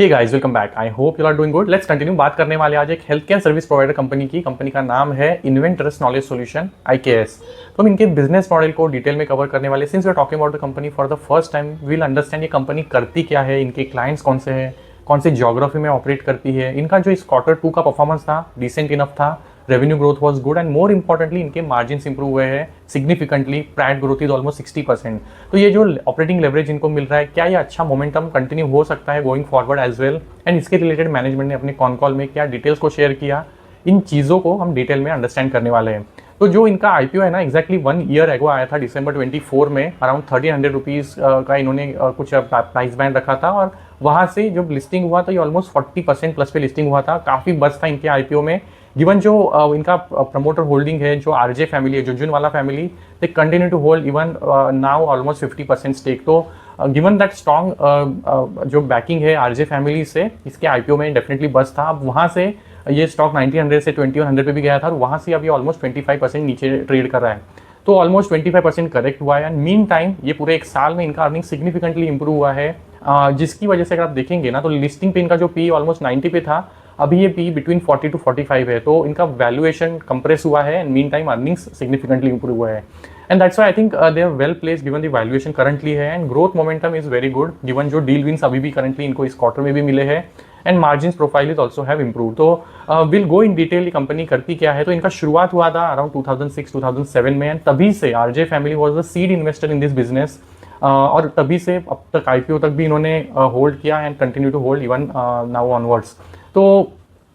Hey guys, welcome back. I hope you are doing good. Let's continue. बात करने वाले आज एक health care service provider company का नाम है इन्वेंटर्स नॉलेज सॉल्यूशन IKS। तो हम इनके बिजनेस मॉडल को डिटेल में कवर करने वाले। Since we are talking about the company for the first time, we will understand ये कंपनी करती क्या है, इनके क्लाइंट्स कौन से हैं, कौन सी ज्योग्राफी में ऑपरेट करती है, इनका जो इस Q2 का परफॉर्मेंस था डिसेंट इनफ था, revenue growth was good and more importantly इनके मार्जिन्स इंप्रूव हुए हैं significantly. PAT growth is almost 60%। तो ये जो ऑपरेटिंग लेवरेज इनको मिल रहा है, क्या ये अच्छा मोमेंटम कंटिन्यू हो सकता है going forward as well. And इसके रिलेटेड मैनेजमेंट ने अपने कॉन कॉल में क्या डिटेल्स को शेयर किया, इन चीज़ों को हम डिटेल में अंडरस्टैंड करने वाले हैं। तो जो इनका IPO है ना, एक्जैक्टली 1 ईयर एगो आया था December 24 में। अराउंड 1300 रुपीज़ का इन्होंने कुछ प्राइस बैंड रखा था और वहाँ से जब लिस्टिंग हुआ तो ये ऑलमोस्ट 40% प्लस पे लिस्टिंग हुआ था। काफ़ी बस था इनके IPO में। गिवन जो इनका प्रमोटर होल्डिंग है, जो RJ फैमिली है, Jhunjhunwala family, they continue to hold even now almost 50% stake. तो गिवन दैट स्ट्रॉन्ग जो बैकिंग है RJ फैमिली से, इसके IPO में डेफिनेटली बस था। अब वहाँ से ये स्टॉक 1900 से 2100 पे भी गया था और वहाँ से अभी ऑलमोस्ट 25% नीचे ट्रेड कर रहा है। तो ऑलमोस्ट 25% करेक्ट हुआ है एंड मीन टाइम ये पूरे एक साल में इनका अर्निंग सिग्निफिकेंटली इंप्रूव हुआ है, जिसकी वजह से अगर आप देखेंगे ना तो लिस्टिंग पे इनका जो पी ऑलमोस्ट 90 पे था, अभी ये पी बिटवीन 40 to 45 है। तो इनका वैल्यूएशन कंप्रेस हुआ है and mean time earnings significantly improve हुआ है। And that's why I think they are well placed given the valuation currently है and growth momentum is very good given जो deal wins अभी भी करंटली इनको इस क्वार्टर में भी मिले हैं and margins profile is also have improve. तो विल गो इन डिटेल ये कंपनी करती क्या है। तो इनका शुरुआत हुआ था अराउंड 2006-2007 में एंड तभी से RJ family was the seed investor in this business और तभी से अब तक IPO तक भी इन्होंने होल्ड किया and continue to hold even now onwards. तो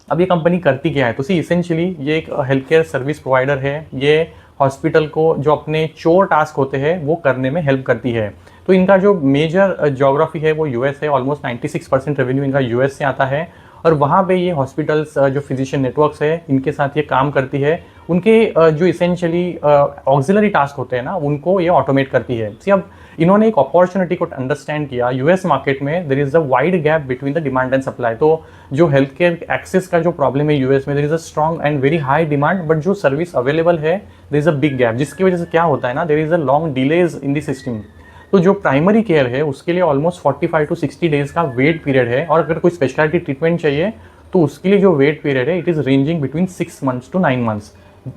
अब ये कंपनी करती क्या है, तो सी इसेंशियली ये एक हेल्थ केयर सर्विस प्रोवाइडर है। ये हॉस्पिटल को जो अपने चोर टास्क होते हैं वो करने में हेल्प करती है। तो इनका जो मेजर ज्योग्राफी है वो US है। ऑलमोस्ट 96% रेवेन्यू इनका US से आता है और वहाँ पे ये हॉस्पिटल्स जो फिजिशियन नेटवर्क्स है इनके साथ ये काम करती है। उनके जो इसेंशियली ऑक्सिलरी टास्क होते हैं ना, उनको ये ऑटोमेट करती है। सी अब इन्होंने एक अपॉर्चुनिटी को अंडरस्टैंड किया। US मार्केट में there is a wide gap between the demand and supply. तो जो हेल्थ केयर एक्सेस का जो प्रॉब्लम है US में, there is a strong and very high demand, but जो सर्विस अवेलेबल है there is a big gap, जिसकी वजह से क्या होता है ना, there is a long delays in the system. तो जो प्राइमरी केयर है उसके लिए ऑलमोस्ट 45 to 60 डेज का वेट पीरियड है और अगर कोई स्पेशलिटी ट्रीटमेंट चाहिए तो उसके लिए जो वेट पीरियड है it is ranging between 6 months to 9 months।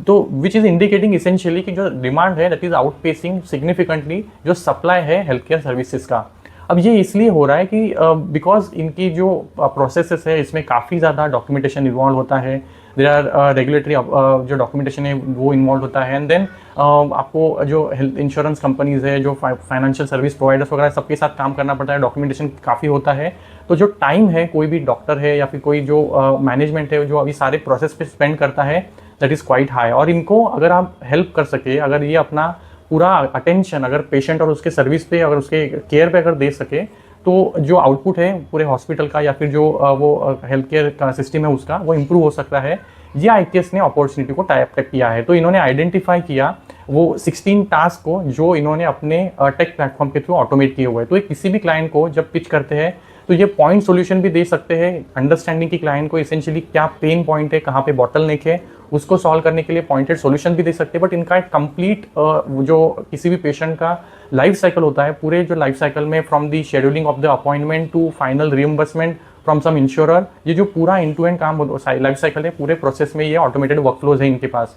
तो विच इज़ इंडिकेटिंग इसेंशियली कि जो डिमांड है दैट इज़ आउटपेसिंग सिग्निफिकेंटली जो सप्लाई है हेल्थ केयर सर्विसेज का। अब ये इसलिए हो रहा है कि बिकॉज इनकी जो प्रोसेसेस है इसमें काफ़ी ज़्यादा डॉक्यूमेंटेशन इन्वॉल्व होता है। देर आर रेगुलेटरी जो डॉक्यूमेंटेशन है वो इन्वॉल्व होता है एंड देन आपको जो हेल्थ इंश्योरेंस कंपनीज है, जो फाइनेंशियल सर्विस प्रोवाइडर्स वगैरह सबके साथ काम करना पड़ता है। डॉक्यूमेंटेशन काफ़ी होता है। तो जो टाइम है कोई भी डॉक्टर है या फिर कोई जो मैनेजमेंट है जो अभी सारे प्रोसेस पे स्पेंड करता है दैट इज़ क्वाइट हाई। और इनको अगर आप हेल्प कर सके, अगर ये अपना पूरा अटेंशन अगर पेशेंट और उसके सर्विस पे, अगर उसके केयर पे अगर दे सके, तो जो आउटपुट है पूरे हॉस्पिटल का या फिर जो वो हेल्थ केयर का सिस्टम है उसका, वो इम्प्रूव हो सकता है। ये IKS ने अपॉर्चुनिटी को टाइप किया है। तो इन्होंने आइडेंटिफाई किया वो 16 टास्क को जो इन्होंने अपने टेक प्लेटफॉर्म के थ्रू ऑटोमेट किए हुए हैं। तो ये किसी भी क्लाइंट को जब पिच करते हैं तो ये पॉइंट सॉल्यूशन भी दे सकते हैं, अंडरस्टैंडिंग की क्लाइंट को इसेंशियली क्या पेन पॉइंट है, कहाँ पे बॉटल नेक है, उसको सॉल्व करने के लिए पॉइंटेड सॉल्यूशन भी दे सकते हैं। बट इनका एक कंप्लीट जो किसी भी पेशेंट का लाइफ साइकिल होता है, पूरे जो लाइफ साइकिल में from the scheduling of the appointment to final reimbursement from some insurer, ये जो पूरा इन टू एंड काम लाइफ साइकिल है पूरे प्रोसेस में, ये ऑटोमेटेड वर्कफ्लोज है इनके पास।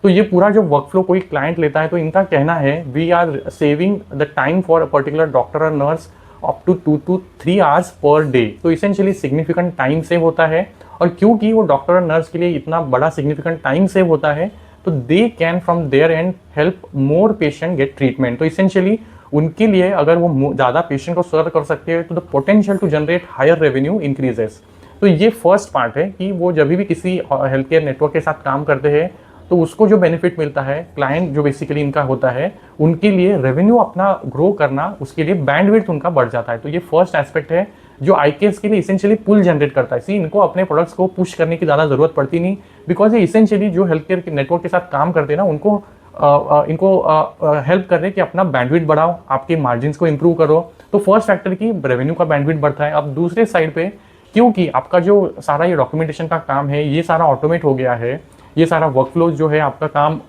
तो ये पूरा जो वर्कफ्लो कोई क्लाइंट लेता है तो इनका कहना है we are saving the time for a particular doctor और nurse up to 2 to 3 hours per day. तो इसेंशियली सिग्निफिकेंट टाइम सेव होता है और क्योंकि वो डॉक्टर और नर्स के लिए इतना बड़ा सिग्निफिकेंट टाइम सेव होता है तो they can from their end help more patient get treatment. तो इसेंशियली उनके लिए अगर वो ज़्यादा पेशेंट को सर्व कर सकते हैं तो the potential to generate higher revenue increases. तो ये फर्स्ट पार्ट है कि वो जब भी किसी हेल्थ केयर नेटवर्क के साथ काम करते हैं तो उसको जो बेनिफिट मिलता है, क्लाइंट जो बेसिकली इनका होता है, उनके लिए रेवेन्यू अपना ग्रो करना, उसके लिए बैंडविड्थ उनका बढ़ जाता है। तो ये फर्स्ट एस्पेक्ट है जो IKS के लिए इसेंशियली पुल जनरेट करता है। सी इनको अपने प्रोडक्ट्स को पुश करने की ज़्यादा ज़रूरत पड़ती नहीं, बिकॉज ये इसेंशियली जो हेल्थ केयर नेटवर्क के साथ काम करते हैं ना उनको इनको हेल्प कर रहे हैं कि अपना बैंडविड्थ बढ़ाओ, आपके मार्जिन्स को इंप्रूव करो। तो फर्स्ट फैक्टर की रेवेन्यू का बैंडविड्थ बढ़ता है। अब दूसरे साइड पे क्योंकि आपका जो सारा ये डॉक्यूमेंटेशन का काम है ये सारा ऑटोमेट हो गया है, ये सारा वर्कफ्लोज जो है आपका काम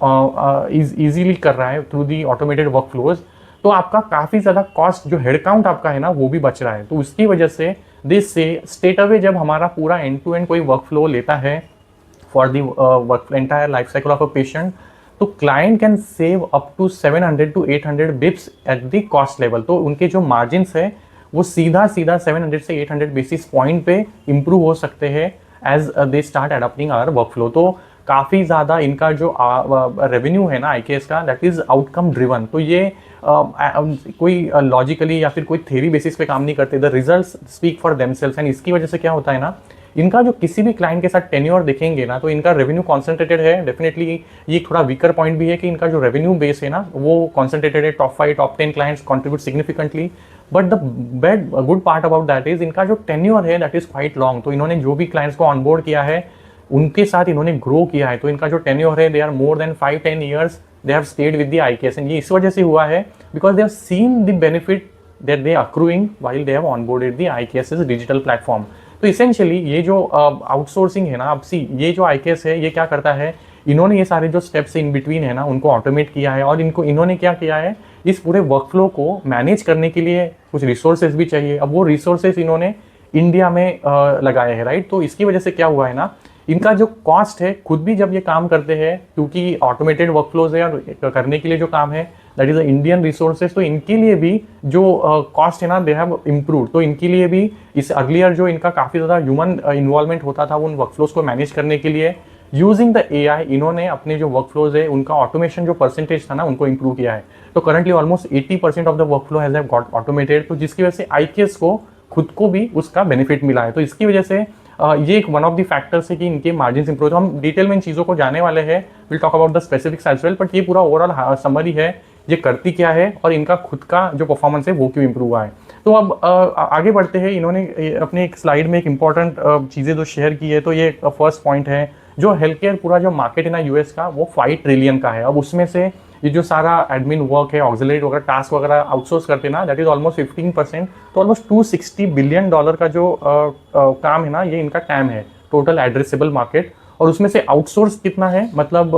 इजीली कर रहा है थ्रू दी ऑटोमेटेड वर्कफ्लोज, तो आपका काफ़ी ज़्यादा कॉस्ट जो हेड काउंट आपका है ना वो भी बच रहा है। तो उसकी वजह से दिस से स्ट्रेट अवे जब हमारा पूरा एंड टू एंड कोई वर्क फ्लो लेता है for the work entire life cycle of a patient, तो client can save up to 700 to 800 bips at the cost level. तो उनके जो मार्जिन है वो सीधा सीधा 700 से 800 बेसिस पॉइंट पे इंप्रूव हो सकते हैं as they start adopting our workflow. तो काफ़ी ज़्यादा इनका जो रेवेन्यू है ना IKS का, दैट इज़ आउटकम ड्रिवन। तो ये कोई लॉजिकली या फिर कोई थ्योरी बेसिस पे काम नहीं करते, the results speak for themselves. And इसकी वजह से क्या होता है ना, इनका जो किसी भी क्लाइंट के साथ टेन्योर देखेंगे ना, तो इनका रेवेन्यू कॉन्सेंट्रेटेड है। डेफिनेटली ये एक थोड़ा वीकर पॉइंट भी है कि इनका जो रेवेन्यू बेस है ना वो कॉन्सेंट्रेटेड है। Top 5 top 10 clients contribute significantly, but the good part about that is इनका जो टेन्योर है दैट इज क्वाइट लॉन्ग। तो इन्होंने जो भी क्लाइंट्स को ऑनबोर्ड किया है उनके साथ इन्होंने ग्रो किया है। तो इनका जो टेन्योर है, they are more than 5-10 years they have stayed with the IKS। And ये इस वजह से हुआ है because they have seen the benefit that they accruing while they have onboarded the IKS digital platform. तो इसेंशियली ये जो आउटसोर्सिंग है ना, अब सी ये जो IKS है ये क्या करता है, इन्होंने ये सारे जो स्टेप्स इन बिटवीन है ना उनको ऑटोमेट किया है। और इन्होंने क्या किया है, इस पूरे वर्कफ्लो को मैनेज करने के लिए कुछ रिसोर्सेज भी चाहिए। अब वो रिसोर्सेज इन्होंने इंडिया में लगाए हैं, राइट। तो इसकी वजह से क्या हुआ है ना, इनका जो कॉस्ट है खुद भी जब ये काम करते हैं, क्योंकि ऑटोमेटेड वर्कफ्लोज है और करने के लिए जो काम है दैट इज इंडियन रिसोर्सेज, तो इनके लिए भी जो कॉस्ट है ना दे हैव इम्प्रूव। तो इनके लिए भी इस अर्लियर जो इनका काफ़ी ज़्यादा ह्यूमन इन्वॉल्वमेंट होता था उन वर्कफ्लोज को मैनेज करने के लिए, यूजिंग द AI इन्होंने अपने जो वर्कफ्लोज है उनका ऑटोमेशन जो परसेंटेज था ना उनको इंप्रूव किया है। तो currently almost 80% of the workflow has got automated. तो जिसकी वजह से IKS को खुद को भी उसका बेनिफिट मिला है। तो इसकी वजह से ये एक वन ऑफ द फैक्टर्स है कि इनके मार्जिन इंप्रूव। तो हम डिटेल में इन चीज़ों को जाने वाले हैं, will talk about the specifics as well, but ये पूरा ओवरऑल समरी है ये करती क्या है और इनका खुद का जो परफॉर्मेंस है वो क्यों इंप्रूव हुआ है। तो अब आगे बढ़ते हैं। इन्होंने अपने एक स्लाइड में एक इंपॉर्टेंट चीज़ें जो शेयर की है, तो ये फर्स्ट पॉइंट है, जो हेल्थ केयर पूरा जो मार्केट है ना US का वो 5 ट्रिलियन का है। अब उसमें से ये जो सारा एडमिन वर्क है, ऑक्सिलरी वगैरह टास्क वगैरह आउटसोर्स करते हैं ना, दैट इज ऑलमोस्ट 15%। तो ऑलमोस्ट $260 बिलियन का जो काम है ना ये इनका टैम है, टोटल एड्रेसेबल मार्केट। और उसमें से आउटसोर्स कितना है, मतलब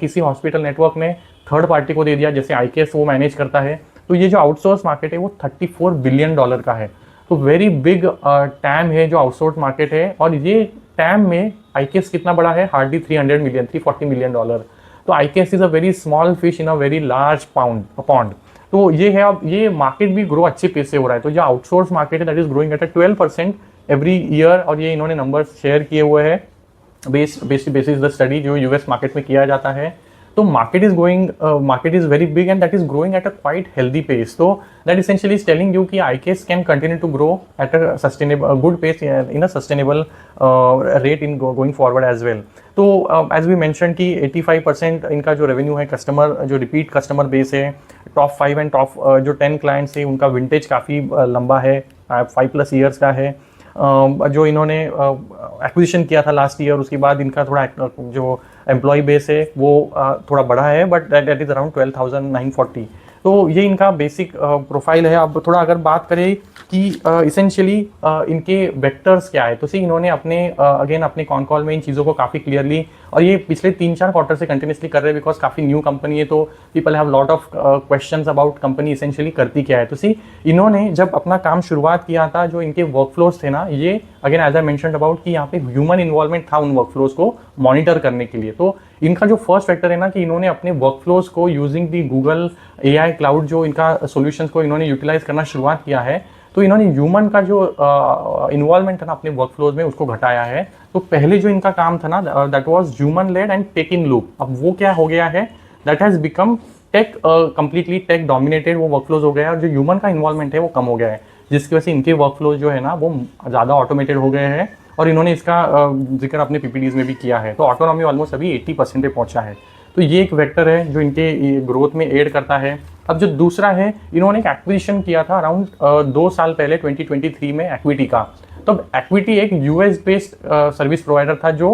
किसी हॉस्पिटल नेटवर्क ने थर्ड पार्टी को दे दिया, जैसे IKS वो मैनेज करता है। तो ये जो आउटसोर्स मार्केट है वो $34 बिलियन का है। तो वेरी बिग टैम है जो आउटसोर्स मार्केट है। और ये टैम में IKS कितना बड़ा है, हार्डली 340 मिलियन डॉलर। तो IKS is a very small fish in a very large pond. तो ये है, अब ये मार्केट भी ग्रो अच्छे पेस से हो रहा है। तो जो आउटसोर्स मार्केट है that is growing at 12% every year. और ये इन्होंने नंबर्स शेयर किए हुए हैं बेसिस द स्टडी जो US मार्केट में किया जाता है। तो market is very big and that is growing at a quite healthy pace. तो that essentially is telling you कि IKS can continue to grow at a sustainable good pace in a sustainable rate in going forward as well. तो as we mention कि 85% इनका जो revenue है customer जो repeat customer base है, top 5 and top जो 10 clients है उनका विंटेज काफ़ी लंबा है, 5+ ईयर्स का है। जो इन्होंने एक्विजिशन किया था लास्ट ईयर, उसके बाद इनका थोड़ा जो एम्प्लॉय बेस है वो थोड़ा बड़ा है, बट दैट इज़ अराउंड 12,940। तो ये इनका बेसिक प्रोफाइल है। अब थोड़ा अगर बात करें कि इसेंशियली इनके वेक्टर्स क्या है, तो सी इन्होंने अपने अगेन अपने कॉन कॉल में इन चीज़ों को काफ़ी क्लियरली, और ये पिछले 3-4 क्वार्टर से कंटिन्यूसली कर रहे हैं बिकॉज काफ़ी न्यू कंपनी है। तो people have lot of questions about company essentially करती क्या है। तो सी इन्होंने जब अपना काम शुरुआत किया था, जो इनके वर्कफ्लोज थे ना, ये again as I mentioned about कि यहाँ पे ह्यूमन इन्वॉल्वमेंट था उन वर्कफ्लोज को मॉनिटर करने के लिए। तो इनका जो फर्स्ट फैक्टर है ना कि इन्होंने अपने वर्कफ्लोज को using the Google AI cloud जो इनका सॉल्यूशंस को इन्होंने यूटिलाइज करना शुरुआत किया है। तो इन्होंने ह्यूमन का जो इन्वॉल्वमेंट था ना अपने वर्कफ्लोज में उसको घटाया है। तो पहले जो इनका काम था ना that was human led and tech in loop, अब वो क्या हो गया है, that has become tech completely tech dominated वो वर्कफ्लोज हो गया है, और जो ह्यूमन का इन्वॉल्वमेंट है वो कम हो गया है, जिसकी वजह से इनके वर्कफ्लोज जो है ना वो ज़्यादा ऑटोमेटेड हो गए हैं। और इन्होंने इसका जिक्र अपने PPTs में भी किया है। तो ऑटोनॉमी ऑलमोस्ट अभी 80% पे पहुंचा है। तो ये एक वेक्टर है जो इनके ग्रोथ में एड करता है। अब जो दूसरा है, इन्होंने एक एक्विजिशन किया था अराउंड 2 साल पहले 2023 में एक्विटी का। तो एक्विटी एक US बेस्ड सर्विस प्रोवाइडर था जो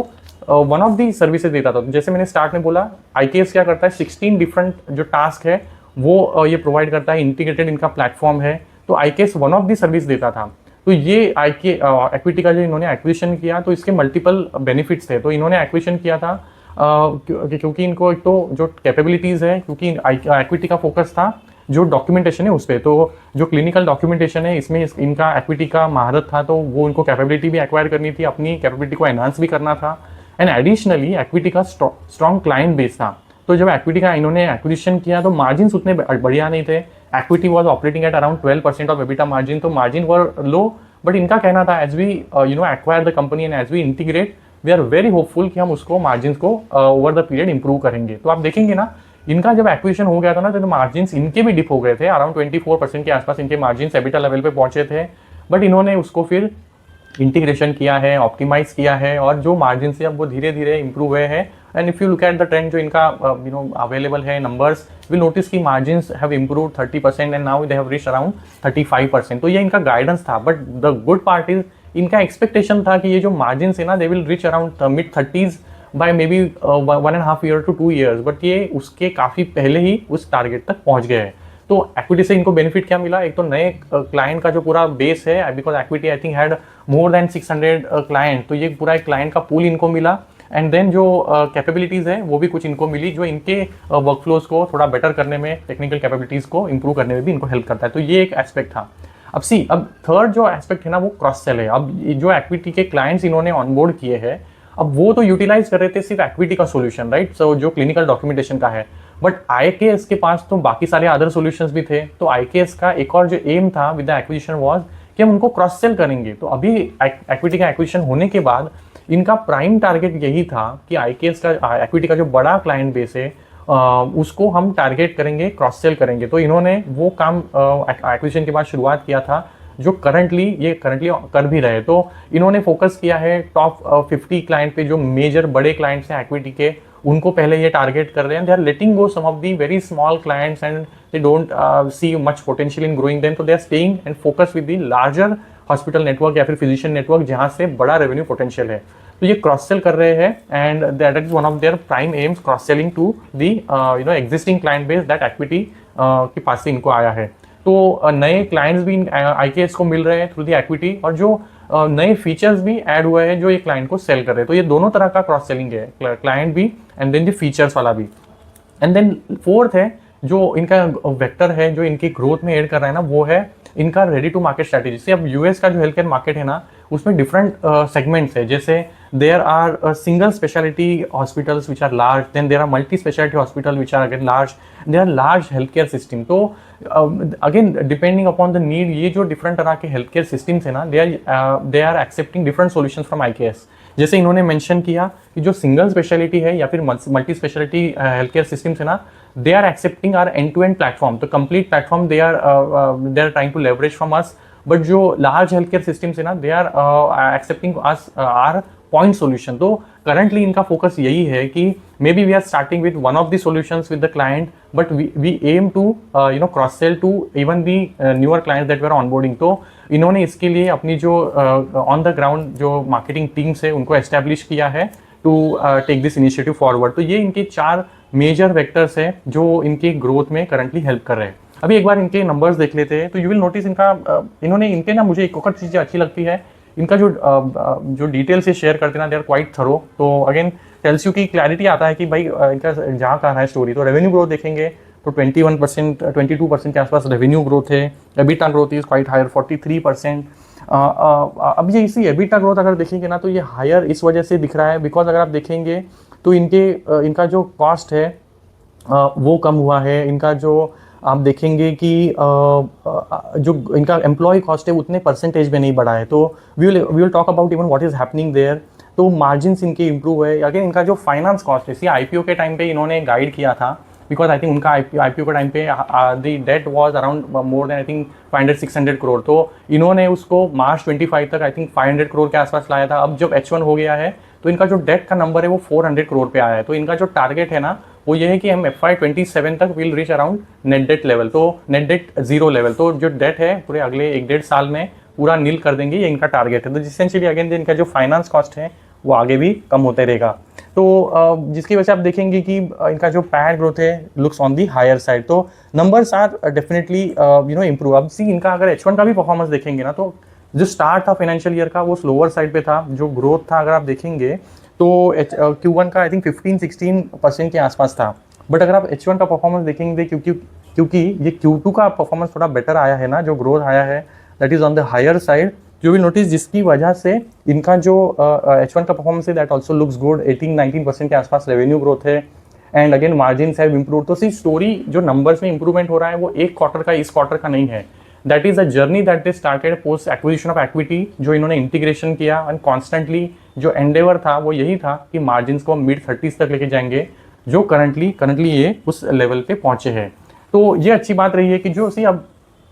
वन ऑफ दी सर्विसेज देता था। जैसे मैंने स्टार्ट में बोला, IKS क्या करता है, 16 डिफरेंट जो टास्क है वो ये प्रोवाइड करता है, इंटीग्रेटेड इनका प्लेटफॉर्म है। तो IKS one of the service देता था। तो ये एक्विटी का जो इन्होंने एक्विजिशन किया, तो इसके मल्टीपल बेनिफिट्स थे। तो इन्होंने एक्विजिशन किया था क्योंकि इनको एक तो जो कैपेबिलिटीज़ है, क्योंकि एक्विटी का फोकस था जो डॉक्यूमेंटेशन है उस पर। तो जो क्लिनिकल डॉक्यूमेंटेशन है इसमें इनका एक्विटी का महारत था, तो वो उनको कैपेबिलिटी भी एक्वायर करनी थी, अपनी कैपेबिलिटी को एनहांस भी करना था। एंड एडिशनली एक्विटी का स्ट्रॉन्ग क्लाइंट बेस था। तो जब एक्विटी का इन्होंने एक्विजिशन किया तो मार्जिन उतने बढ़िया नहीं थे। Aquity was operating at around 12% of EBITDA margin, तो मार्जिन वर लो। बट इनका कहना था as we acquire the company and as we integrate we are very hopeful कि हम उसको मार्जिन को ओवर द पीरियड इंप्रूव करेंगे। तो आप देखेंगे ना, इनका जब एक्विजिशन हो गया था ना तो मार्जिन इनके भी डिप हो गए थे, अराउंड 24% के आसपास इनके मार्जिन एबिटा लेवल पे पहुंचे थे। बट इन्होंने उसको फिर इंटीग्रेशन किया है, ऑप्टिमाइज किया है, और जो मार्जिन से अब वो धीरे धीरे इंप्रूव हुए हैं। And if you look at the trend जो इनका अवेलेबल है नंबर्स, विल नोटिस की margins have improve 30% and now they have reached around 35%। तो ये इनका गाइडेंस था। But the good part is इनका एक्सपेक्टेशन था कि ये जो मार्जिन है ना they will reach around mid 30s by maybe 1.5 year to 2 years, but ये उसके काफ़ी पहले ही उस टारगेट तक पहुंच गए हैं। तो एक्विटी से इनको बेनिफिट क्या मिला? एक तो नए क्लाइंट का जो पूरा बेस है, because equity I think had more than 600 client, तो ये पूरा एक क्लाइंट का पूल इनको मिला। एंड देन जो कैपेबिलिटीज़ है वो भी कुछ इनको मिली, जो इनके वर्कफ्लोज को थोड़ा बेटर करने में, टेक्निकल कैपेबिलिटीज़ को इंप्रूव करने में भी इनको हेल्प करता है। तो ये एक एस्पेक्ट था। अब थर्ड जो एस्पेक्ट है ना वो क्रॉस सेल है। अब जो एक्विटी के क्लाइंट्स इन्होंने ऑनबोर्ड किए हैं, अब वो तो यूटिलाइज कर रहे थे सिर्फ एक्विटी का सोल्यूशन, राइट, सो जो क्लिनिकल डॉक्यूमेंटेशन का है। बट आईकेएस के पास तो बाकी सारे अदर सॉल्यूशंस भी थे। तो आईकेएस का एक और जो एम था विद द एक्विजिशन वाज कि हम उनको क्रॉस सेल करेंगे। तो अभी एक्विटी का एक्विजिशन होने के बाद इनका प्राइम टारगेट यही था कि आईकेएस का, एक्विटी का जो बड़ा क्लाइंट बेस है उसको हम टारगेट करेंगे, क्रॉस सेल करेंगे। तो इन्होंने वो काम एक्विजिशन के बाद शुरुआत किया था, जो करंटली कर भी रहे। तो इन्होंने फोकस किया है टॉप 50 क्लाइंट पे, जो मेजर बड़े क्लाइंट्स हैं एक्विटी के, उनको पहले ये टारगेट कर रहे हैं। They are letting go some of the very small clients and they don't see much potential in growing them. तो they are staying and focus with the larger hospital network या फिर फिजिशियन नेटवर्क, जहाँ से बड़ा revenue potential है। तो ये cross sell कर रहे हैं and that is one of their prime aims, cross selling to the existing client base that Aquity के पास से इनको आया है। तो नए क्लाइंट्स भी आईकेएस को मिल रहे हैं थ्रू दी एक्विटी, और जो नए फीचर्स भी ऐड हुए हैं जो ये क्लाइंट को सेल कर रहे हैं। तो ये दोनों तरह का क्रॉस सेलिंग है, क्लाइंट भी एंड देन द फीचर्स वाला भी। एंड देन फोर्थ है जो इनका वेक्टर है जो इनकी ग्रोथ में ऐड कर रहा है ना, वो है इनका रेडी टू मार्केट स्ट्रैटेजी से। अब यूएस का जो हेल्थ केयर मार्केट है ना, उसमें डिफरेंट सेगमेंट्स है। जैसे there are single specialty hospitals which are large, then there are multi specialty hospital which are again large, there are large health care system. तो again depending upon the need, ये जो different तरह के health care systems है ना, they are accepting different solutions from IKS. जैसे इन्होंने mention किया कि जो सिंगल स्पेशलिटी है या फिर multi speciality health care systems है ना, they are accepting our end-to-end platform, the complete platform they are trying to leverage from us. But जो large healthcare systems है ना, they are accepting us our point solution. तो currently इनका focus यही है कि maybe we are starting with one of the solutions with the client, but we aim to cross sell to even the newer clients that we are onboarding. तो इन्होंने इसके लिए अपनी जो on the ground जो marketing teams है उनको establish किया है to take this initiative forward. तो ये इनके 4 मेजर वेक्टर्स है जो इनकी ग्रोथ में करंटली हेल्प कर रहे हैं। अभी एक बार इनके नंबर्स देख लेते हैं। तो यू विल नोटिस इन्होंने इनके ना, मुझे एक और चीज़ें अच्छी लगती है, इनका जो डिटेल से शेयर करते ना, दे आर क्वाइट थरो। तो अगेन टेल्स यू की क्लैरिटी आता है कि भाई इनका जहाँ का है स्टोरी। तो रेवेन्यू ग्रोथ देखेंगे तो 21%, 22% के आसपास रेवेन्यू ग्रोथ है। EBITDA growth is quite higher 43%। अब ये इसी एबिटा ग्रोथ अगर देखेंगे ना तो ये हायर इस वजह से दिख रहा है बिकॉज अगर आप देखेंगे तो इनका जो कॉस्ट है वो कम हुआ है। इनका जो आप देखेंगे कि जो इनका एम्प्लॉय कॉस्ट है उतने परसेंटेज में नहीं बढ़ा है। तो we will talk about even what is happening there. तो मार्जिन्स इनके इंप्रूव है। अगेन इनका जो फाइनेंस कॉस्ट है, इसी आईपीओ के टाइम पे इन्होंने गाइड किया था, बिकॉज आई थिंक उनका आईपीओ के टाइम पे the debt was around more than I think 500-600 crore. तो इन्होंने उसको मार्च 25 तक आई थिंक 500 करोड़ के आसपास लाया था। अब जब H1 हो गया है तो इनका जो डेट का नंबर है वो 400 करोड़ पे आया है। तो इनका जो टारगेट है ना वो ये है कि हम FY27 तक will reach around net date level, तो नेट डेट जीरो लेवल। तो जो डेट है पूरे अगले 1-1.5 साल में पूरा नील कर देंगे, ये इनका टारगेट है। तो एसेंशियली अगेन इनका जो फाइनेंस कॉस्ट है वो आगे भी कम होते रहेगा। तो जिसकी वजह से आप देखेंगे कि इनका जो पैड ग्रोथ है looks on the higher side. तो नंबर्स आर डेफिनेटली इम्प्रूव। अब सी इनका अगर H1 का भी परफॉर्मेंस देखेंगे ना तो जो स्टार्ट था फाइनेंशियल ईयर का वो स्लोअर साइड पे था। जो ग्रोथ था अगर आप देखेंगे तो Q1 का आई थिंक 15-16% के आसपास था। बट अगर आप H1 का परफॉर्मेंस देखेंगे क्योंकि ये Q2 का परफॉर्मेंस थोड़ा बेटर आया है ना, जो ग्रोथ आया है that is on the higher side, you will notice, जिसकी वजह से इनका जो H1 का परफॉर्मेंस है दैट ऑल्सो लुक्स गुड, 18-19% के आसपास रेवेन्यू ग्रोथ है, and again margin have improve. तो सी स्टोरी जो नंबर्स में इंप्रूवमेंट हो रहा है वो एक क्वार्टर का, इस क्वार्टर का नहीं है, that is a journey that they started post acquisition of equity, जो इन्होंने इंटीग्रेशन किया, एंड कॉन्स्टेंटली जो एंडेवर था वो यही था कि मार्जिन को मिड 30s तक लेके जाएंगे, जो करंटली ये उस लेवल पे पहुंचे हैं। तो ये अच्छी बात रही है कि जो सी अब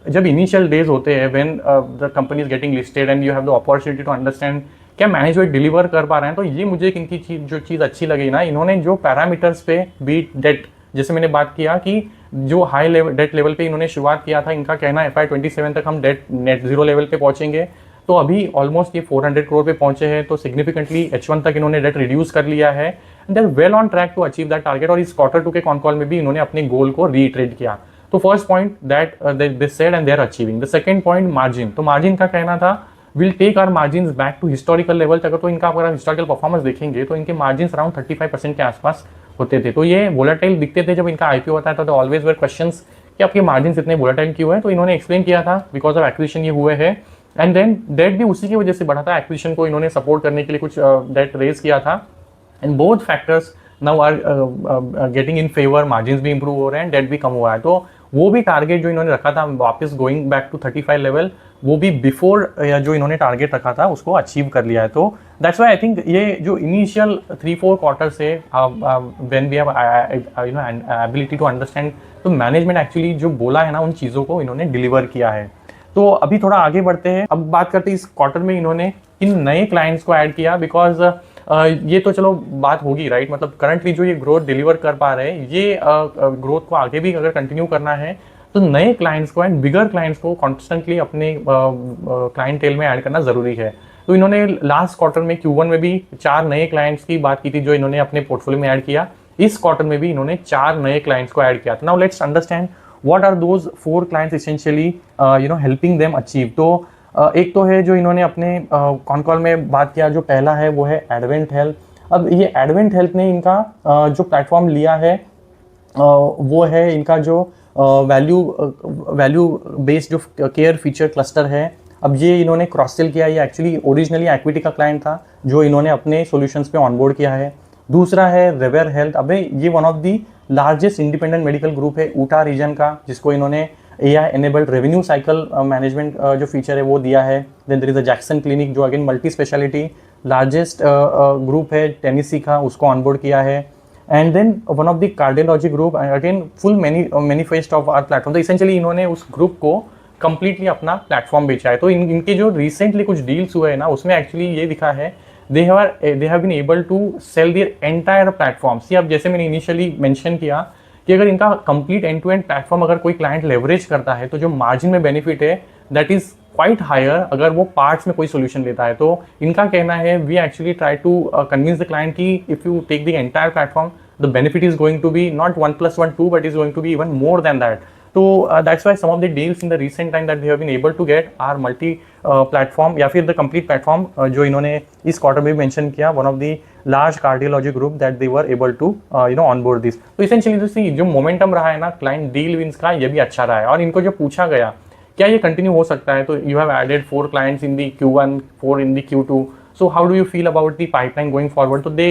जब इनिशियल डेज होते हैं when the company is getting listed and you have the opportunity to understand क्या मैनेजमेंट डिलीवर कर पा रहे हैं, तो ये मुझे एक इनकी चीज़ अच्छी लगी ना, इन्होंने जो पैरामीटर्स पे बीट डेट, जैसे मैंने बात किया कि जो हाई लेवल डेट लेवल पे इन्होंने शुरुआत किया था, इनका कहना है FY27 तक हम डेट नेट जीरो लेवल पे पहुंचेंगे, तो अभी ऑलमोस्ट ये 400 करोड़ पे पहुंचे हैं, तो सिग्निफिकेंटली H1 तक इन्होंने डेट रिड्यूस कर लिया है, and they are well on track to achieve that target. और इस Q2 के कॉन कॉल में भी इन्होंने अपने गोल को रीट्रेड किया। तो first point that they said and they are achieving. The second point margin, तो मार्जिन का कहना था will take our margin back to historical level. अगर तो इनका अगर हिस्टोरिकल परफॉर्मेंस देखेंगे तो इनके मार्जिन अराउंड 35% के आसपास होते थे, तो ये वोलेटाइल दिखते थे जब इनका IPO होता था, तो ऑलवेज वेर क्वेश्चंस कि आपके मार्जिन इतने वोलेटाइल क्यों है, तो इन्होंने एक्सप्लेन किया था बिकॉज ऑफ एक्विजिशन ये हुए हैं, एंड देन डेट भी उसी की वजह से बढ़ा था, एक्विजिशन को इन्होंने सपोर्ट करने के लिए कुछ डेट रेज किया था, and both factors now are getting in favour, margin भी इंप्रूव हो रहे हैं, डेट भी कम हुआ है। तो वो भी टारगेट जो इन्होंने रखा था वापस गोइंग बैक टू 35 लेवल, वो भी बिफोर जो इन्होंने टारगेट रखा था उसको अचीव कर लिया है। तो दैट्स वाई आई थिंक ये जो इनिशियल 3-4 क्वार्टर से when we have ability to understand, तो मैनेजमेंट एक्चुअली जो बोला है ना उन चीज़ों को इन्होंने डिलीवर किया है। तो अभी थोड़ा आगे बढ़ते हैं, अब बात करते हैं इस क्वार्टर में इन्होंने इन नए क्लाइंट्स को ऐड किया, बिकॉज ये तो चलो बात होगी राइट, मतलब करंटली जो ये ग्रोथ डिलीवर कर पा रहे हैं, ये ग्रोथ को आगे भी अगर कंटिन्यू करना है तो नए क्लाइंट्स को एंड बिगर क्लाइंट्स को कॉन्स्टेंटली अपने क्लाइंट टेल में ऐड करना जरूरी है। तो इन्होंने लास्ट क्वार्टर में Q1 में भी 4 नए क्लाइंट्स की बात की थी जो इन्होंने अपने पोर्टफोलियो में ऐड किया, इस क्वार्टर में भी इन्होंने 4 नए क्लाइंट्स को ऐड किया था। Now let's understand what are those 4 clients essentially helping them achieve. तो एक तो है जो इन्होंने अपने कॉन कॉल में बात किया, जो पहला है वो है एडवेंट हेल्थ। अब ये एडवेंट हेल्थ ने इनका जो प्लेटफॉर्म लिया है वो है इनका जो वैल्यू बेस्ड जो केयर फीचर क्लस्टर है। अब ये इन्होंने क्रॉस सेल किया, ये एक्चुअली ओरिजिनली इक्विटी का क्लाइंट था जो इन्होंने अपने सॉल्यूशंस पे ऑनबोर्ड किया है। दूसरा है रेवेर हेल्थ, अबे ये one of the largest independent medical group है ऊटा रीजन का, जिसको इन्होंने AI enabled revenue cycle management जो फीचर है वो दिया है। Then there is a Jackson clinic जो again multi specialty largest group है टेनेसी का, उसको ऑनबोर्ड किया है। And then one of the cardiology group, again full manifest of our platform. तो इसेंशियली इन्होंने उस ग्रुप को कंप्लीटली अपना प्लेटफॉर्म बेचा है। तो इनके जो रिसेंटली कुछ डील्स हुए हैं ना, उसमें एक्चुअली ये दिखा है they have been able to sell their entire platform. See अब जैसे मैंने इनिशियली मेंशन किया कि अगर इनका complete end to end platform अगर कोई क्लाइंट लेवरेज करता है तो जो मार्जिन में बेनिफिट है दैट इज क्वाइट हायर अगर वो पार्ट्स में कोई सोल्यूशन लेता है। तो इनका कहना है we actually try to convince the client कि if you take the entire platform the benefit is going to be not 1+1 2 but is going to be even more than that. तो that's why some of the deals in the recent time that we have been able to get are multi platform या फिर the complete platform जो इन्होंने इस quarter में mention किया, one of the large cardiology group that they were able to onboard this. तो essentially जो momentum रहा है ना क्लाइंट डील विंस का, ये भी अच्छा रहा है। और इनको जो पूछा गया क्या ये कंटिन्यू हो सकता है, तो you have added 4 clients in the Q1, 4 in the Q2, so how do you feel about the pipeline going forward? So they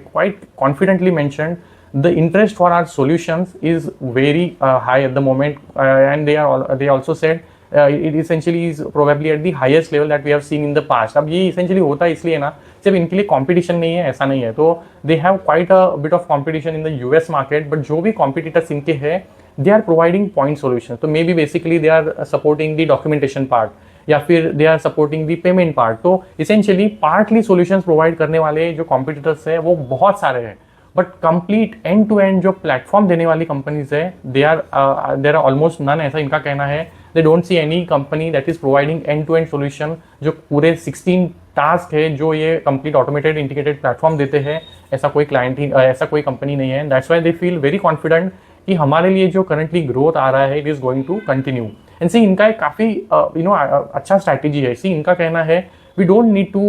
quite confidently mentioned the interest for our solutions is very high at the moment, and they also said it essentially is probably at the highest level that we have seen in the past. अब ये essentially होता है इसलिए ना, सिर्फ इनके लिए competition नहीं है ऐसा नहीं है, तो they have quite a bit of competition in the US market, but जो भी competitors इनके हैं they are providing point solutions. तो maybe basically they are supporting the documentation part या फिर they are supporting the payment part. तो essentially partly solutions provide करने वाले जो कॉम्पिटिटर्स है वो बहुत सारे हैं, but complete end to end जो प्लेटफॉर्म देने वाली कंपनीज है देर आर ऑलमोस्ट नन, ऐसा इनका कहना है। They don't see any company that is providing end to end solution जो पूरे 16 टास्क है जो ये कंप्लीट ऑटोमेटेड इंटीग्रेटेड प्लेटफॉर्म देते हैं, ऐसा कोई क्लाइंट ही ऐसा कोई कंपनी नहीं है। That's why they feel very confident कि हमारे लिए जो करंटली ग्रोथ आ रहा है it is going to continue. And see इनका एक काफ़ी अच्छा स्ट्रैटेजी है। सी इनका कहना है we don't need to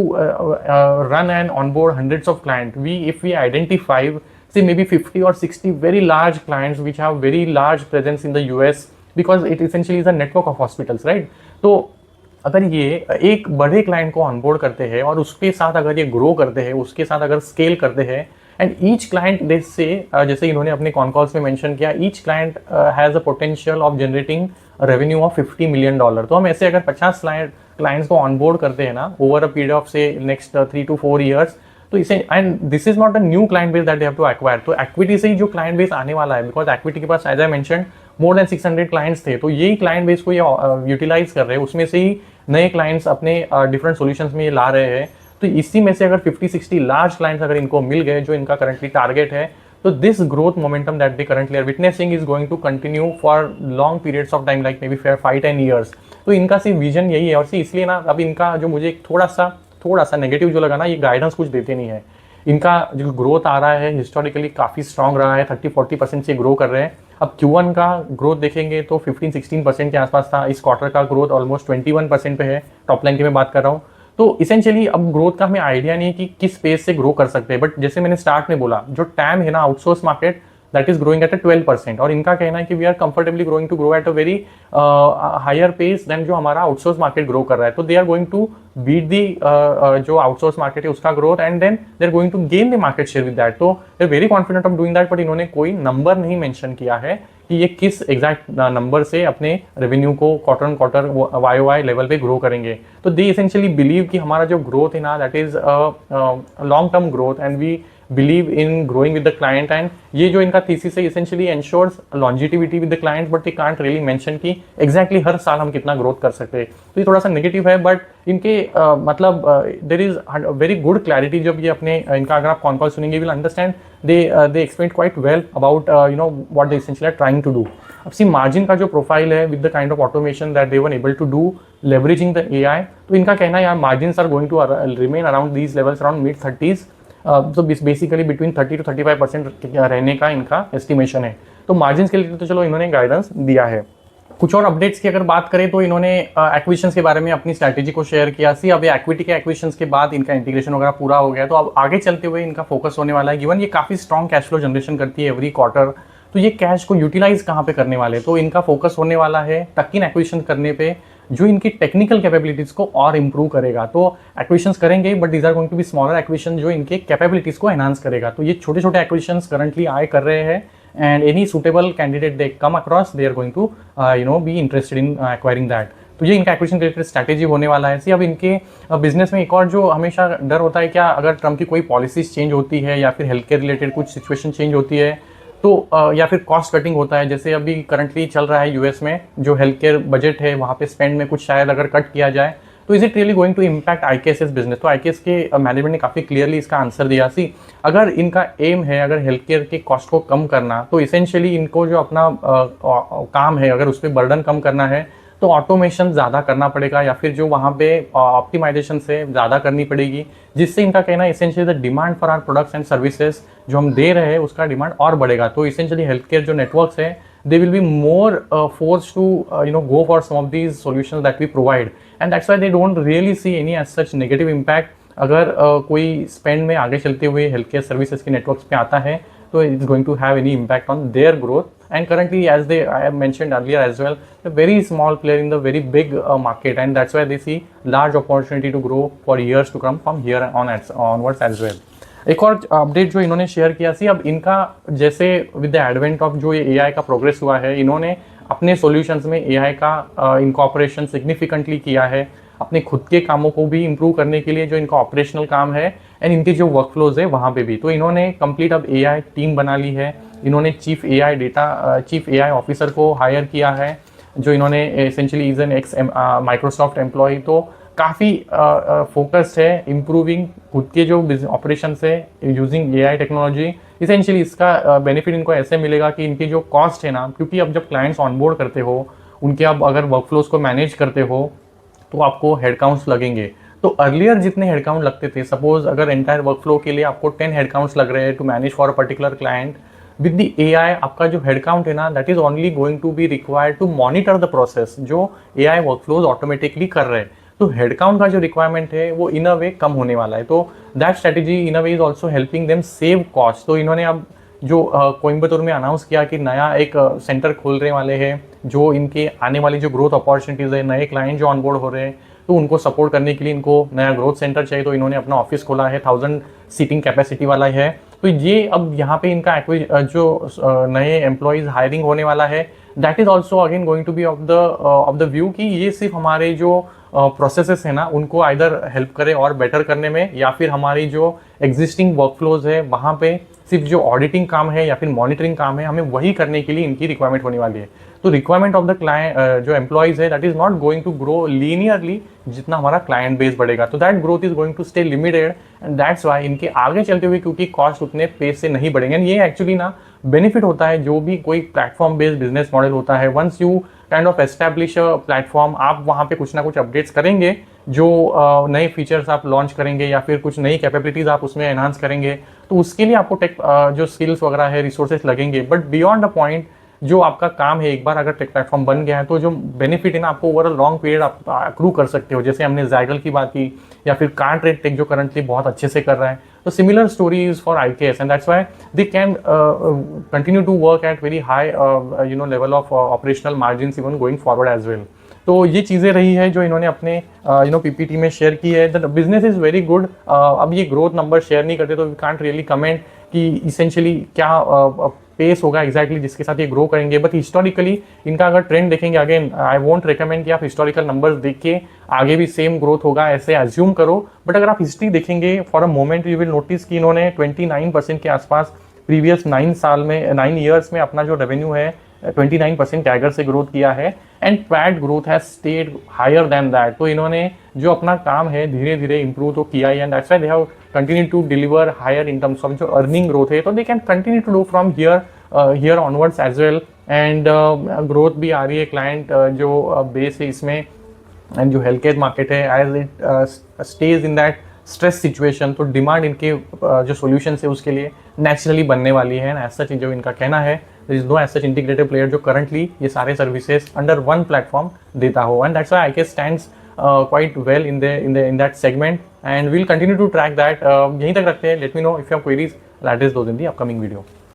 run and onboard hundreds of clients. If we identify say maybe 50 or 60 very large clients which have very large presence in the US because it essentially is a network of hospitals, right? तो अगर ये एक बड़े client को onboard करते हैं और उसके साथ अगर ये ग्रो करते हैं, उसके साथ अगर स्केल करते हैं, एंड ईच क्लाइंट दे से जैसे इन्होंने अपने कॉन कॉल्स में मेंशन किया, each client has a potential of generating revenue of $50 million. तो हम ऐसे अगर 50 क्लाइंट्स को ऑनबोर्ड करते हैं ना ओवर अ पीरियड ऑफ से नेक्स्ट 3 to 4 ईयर्स, तो इसे, and this is not a new client base that they have to acquire, तो एक्विटी से ही जो क्लाइंट बेस आने वाला है, बिकॉज एक्विटी के पास as I mention more than 600 clients थे, तो यही क्लाइंट बेस को ये यूटिलाइज कर रहे हैं, उसमें से ही नए क्लाइंट्स अपने डिफरेंट सॉल्यूशंस में ये ला रहे हैं। तो इसी में से अगर 50-60 लार्ज क्लाइंट्स अगर इनको मिल गए जो इनका करंटली टारगेट है, तो this growth momentum that they currently are witnessing is going to continue for long periods of time, like maybe 5-10 years. तो इनका सिर्फ विजन यही है, और इसलिए ना अब इनका जो मुझे थोड़ा सा नेगेटिव जो लगा ना, ये गाइडेंस कुछ देते नहीं है। इनका जो ग्रोथ आ रहा है हिस्टोरिकली काफ़ी स्ट्रॉन्ग रहा है, 30-40% से ग्रो कर रहे हैं। अब Q1 का ग्रोथ देखेंगे तो 15-16% के आसपास था, इस क्वार्टर का ग्रोथ ऑलमोस्ट 21% पे है, टॉप लाइन की मैं बात कर रहा हूँ। तो इसेंशियली अब ग्रोथ का हमें आइडिया नहीं है कि किस पेस से ग्रो कर सकते हैं, बट जैसे मैंने स्टार्ट में बोला, जो टैम है ना outsource market, that is growing at 12%, और इनका कहना है कि we are comfortably growing to grow at a very higher pace than जो हमारा आउटसोर्स मार्केट ग्रो कर रहा है। तो they are going to beat the जो आउटसोर्स मार्केट है उसका growth, and then they are going to gain the market share with that. तो they are very confident of doing that, but इन्होंने कोई नंबर नहीं मेंशन किया है कि ये किस एग्जैक्ट नंबर से अपने रेवेन्यू को quarter on quarter YOY level पे ग्रो करेंगे। तो दे एसेंशियली बिलीव कि हमारा जो ग्रोथ है ना, that is long term growth, and we believe in growing with the client, and ये जो इनका थीसिस है essentially ensures longevity with the client, but they can't really mention कि एग्जैक्टली हर साल हम कितना ग्रोथ कर सकते हैं। तो ये थोड़ा सा नेगेटिव है, बट इनके मतलब there is very good clarity. जब ये अपने इनका अगर आप कॉन कॉल सुनेंगे, will understand they explain quite well about what they essentially are trying to do. अब सी मार्जिन का जो प्रोफाइल है with the kind of automation that they were able to do leveraging the AI, तो इनका कहना है यार margin are going to remain around these levels, around mid-30s, तो बेसिकली बिटवीन 30 to 35% रहने का इनका एस्टिमेशन है। तो मार्जिन के लिए तो चलो इन्होंने गाइडेंस दिया है। कुछ और अपडेट्स की अगर बात करें तो इन्होंने एक्विजिशंस के बारे में अपनी स्ट्रैटेजी को शेयर किया। सी अब ये इक्विटी के एक्विजिशंस के बाद इनका इंटीग्रेशन वगैरह पूरा हो गया, तो अब आगे चलते हुए इनका फोकस होने वाला है। गिवन ये काफ़ी स्ट्रॉन्ग कैश फ्लो जनरेशन करती है एवरी क्वार्टर, तो ये कैश को यूटिलाइज कहाँ पे करने वाले, तो इनका फोकस होने वाला है टक-इन एक्विजिशन करने पे, जो इनकी टेक्निकल कैपेबिलिटीज को और इंप्रूव करेगा। तो एक्विजिशंस करेंगे, but these are going to be smaller acquisition जो इनके कैपेबिलिटीज को एनहांस करेगा। तो ये छोटे छोटे एक्विजिशंस करंटली आए कर रहे हैं, and any suitable candidate they come across, they are going to be interested in acquiring that. तो ये इनका एक्विजिशन रिलेटेड स्ट्रैटेजी होने वाला है। सी अब इनके बिजनेस में एक और जो हमेशा डर होता है, क्या अगर ट्रम्प की कोई पॉलिसीज चेंज होती है या फिर हेल्थ केयर रिलेटेड कुछ सिचुएशन चेंज होती है, तो या फिर कॉस्ट कटिंग होता है, जैसे अभी करंटली चल रहा है यूएस में जो हेल्थ केयर बजट है वहाँ पे स्पेंड में कुछ शायद अगर कट किया जाए, तो is it really going to impact IKS's business. तो IKS के मैनेजमेंट ने काफ़ी क्लियरली इसका आंसर दिया। सी अगर इनका एम है अगर हेल्थ केयर के कॉस्ट को कम करना, तो इसेंशियली इनको जो अपना काम है अगर उस पर बर्डन कम करना है, तो ऑटोमेशन ज़्यादा करना पड़ेगा, या फिर जो वहाँ पे ऑप्टिमाइजेशन से ज़्यादा करनी पड़ेगी, जिससे इनका कहना है essentially the demand for our products and services जो हम दे रहे हैं उसका डिमांड और बढ़ेगा। तो इसेंशियली हेल्थ केयर जो नेटवर्क्स है, they will be more force to go for some of these solutions that we provide, and that's why they don't really see any as such negative impact. अगर कोई spend में आगे चलते हुए health care services के networks पे आता है, तो it is going to have any impact on their growth. And currently, as I have mentioned earlier as well, a very small player in the very big market, and that's why they see large opportunity to grow for years to come from here onwards as well. एक और update जो इन्होंने share किया, सी अब इनका जैसे with the advent of जो ये AI का प्रोग्रेस हुआ है, इन्होंने अपने सॉल्यूशंस में AI का इनकॉर्पोरेशन सिग्निफिकेंटली किया है, अपने खुद के कामों को भी इंप्रूव करने के लिए जो इनका ऑपरेशनल काम है, एंड इनके जो वर्कफ्लोज है वहाँ पे भी। तो इन्होंने कंप्लीट अब AI टीम बना ली है, इन्होंने चीफ AI ऑफिसर को हायर किया है, जो इन्होंने essentially is an ex Microsoft employee. तो काफ़ी फोकस्ड है इम्प्रूविंग खुद के जो ऑपरेशन है यूजिंग AI टेक्नोलॉजी। इसेंशियली इसका बेनिफिट इनको ऐसे मिलेगा कि इनकी जो कॉस्ट है ना, क्योंकि अब जब क्लाइंट्स ऑनबोर्ड करते हो, उनके अब अगर वर्कफ्लोज को मैनेज करते हो, तो आपको हेडकाउंट्स लगेंगे। तो अर्लियर जितने हेडकाउंट लगते थे, सपोज अगर एंटायर वर्कफ्लो के लिए आपको 10 हेडकाउंट्स लग रहे हैं to manage for a particular client, with the AI आपका जो हेडकाउंट है ना, that is only going to be required to monitor the process जो AI वर्कफ्लोज ऑटोमेटिकली कर रहे हैं। तो हेडकाउंट का जो रिक्वायरमेंट है वो इन अ वे कम होने वाला है। तो that strategy in a way is also helping them save cost. तो इन्होंने अब जो कोयम्बतूर में अनाउंस किया कि नया एक सेंटर खोलने वाले हैं, जो इनके आने वाली जो ग्रोथ अपॉर्चुनिटीज़ है, नए क्लाइंट जो ऑनबोर्ड हो रहे हैं, तो उनको सपोर्ट करने के लिए इनको नया ग्रोथ सेंटर चाहिए, तो इन्होंने अपना ऑफिस खोला है, 1000 सीटिंग कैपेसिटी वाला है। तो ये अब यहाँ पे इनका जो नए एम्प्लॉयज़ हायरिंग होने वाला है, that is also again going to be of the view कि ये सिर्फ हमारे जो प्रोसेसेस है ना उनको आइदर हेल्प करे और बेटर करने में, या फिर हमारी जो एग्जिस्टिंग वर्कफ्लोज है वहाँ पे सिर्फ जो ऑडिटिंग काम है या फिर मॉनिटरिंग काम है, हमें वही करने के लिए इनकी रिक्वायरमेंट होने वाली है। तो रिक्वायरमेंट ऑफ द क्लाइंट जो एम्प्लॉयज है that is not going to grow linearly जितना हमारा क्लाइंट बेस बढ़ेगा, तो that growth is going to stay limited, and that's why इनके आगे चलते हुए क्योंकि कॉस्ट उतने पेस से नहीं बढ़ेंगे। ये एक्चुअली ना बेनिफिट होता है जो भी कोई प्लेटफॉर्म बेस्ड बिजनेस मॉडल होता है। Once you kind of establish a platform, आप वहाँ पे कुछ ना कुछ अपडेट्स करेंगे, जो नए फीचर्स आप लॉन्च करेंगे या फिर कुछ नई कैपेबिलिटीज़ आप उसमें एनहांस करेंगे, तो उसके लिए आपको टेक जो स्किल्स वगैरह है, रिसोर्सेज लगेंगे। बट बियॉन्ड द पॉइंट जो आपका काम है, एक बार अगर टेक प्लेटफॉर्म बन गया है तो जो बेनिफिट है ना आपको ओवर अ लॉन्ग पीरियड आप अक्रू कर सकते हो। जैसे हमने जाइगल की बात की, या फिर कार ट्रेड टेक जो करंटली बहुत अच्छे से कर रहा है, तो similar stories for IKS, and that's why they can continue to work at very high level of operational margin even going forward as well. तो ये चीज़ें रही है जो इन्होंने अपने PPT में शेयर की है। The business is very good. अब ये ग्रोथ नंबर शेयर नहीं करते तो वी कांट रियली कमेंट कि इसेंशियली क्या पेस होगा एग्जैक्टली जिसके साथ ये ग्रो करेंगे। बट हिस्टोरिकली इनका अगर ट्रेंड देखेंगे, अगेन आई वोंट रिकमेंड कि आप हिस्टोरिकल नंबर्स देख के आगे भी सेम ग्रोथ होगा ऐसे एज्यूम करो। बट अगर आप हिस्ट्री देखेंगे for a moment you will notice कि इन्होंने 29% के आसपास प्रीवियस 9 ईयर्स में अपना जो रेवेन्यू है 29% टैगर से ग्रोथ किया है, and PAT growth has stayed higher than that. तो इन्होंने जो अपना काम है धीरे धीरे इंप्रूव तो किया ही, and that's why they have continue to deliver higher in terms of जो अर्निंग ग्रोथ है। तो they can continue to do from here onwards as well, and growth भी आ रही है। क्लाइंट जो बेस है इसमें, एंड जो हेल्थ केयर मार्केट है as it stays in that stress situation, तो डिमांड इनके जो सॉल्यूशन है उसके लिए नेचुरली बनने वाली है। एंड ऐसा चीज़ जो इनका कहना है, there is no as such integrated player जो करंटली ये सारे सर्विसेज अंडर वन प्लेटफॉर्म देता हो, and that's why IKS stands quite well in that segment, and we'll continue to track that. यहीं तक रखते हैं. Let me know if you have queries. I'll address those in the upcoming video.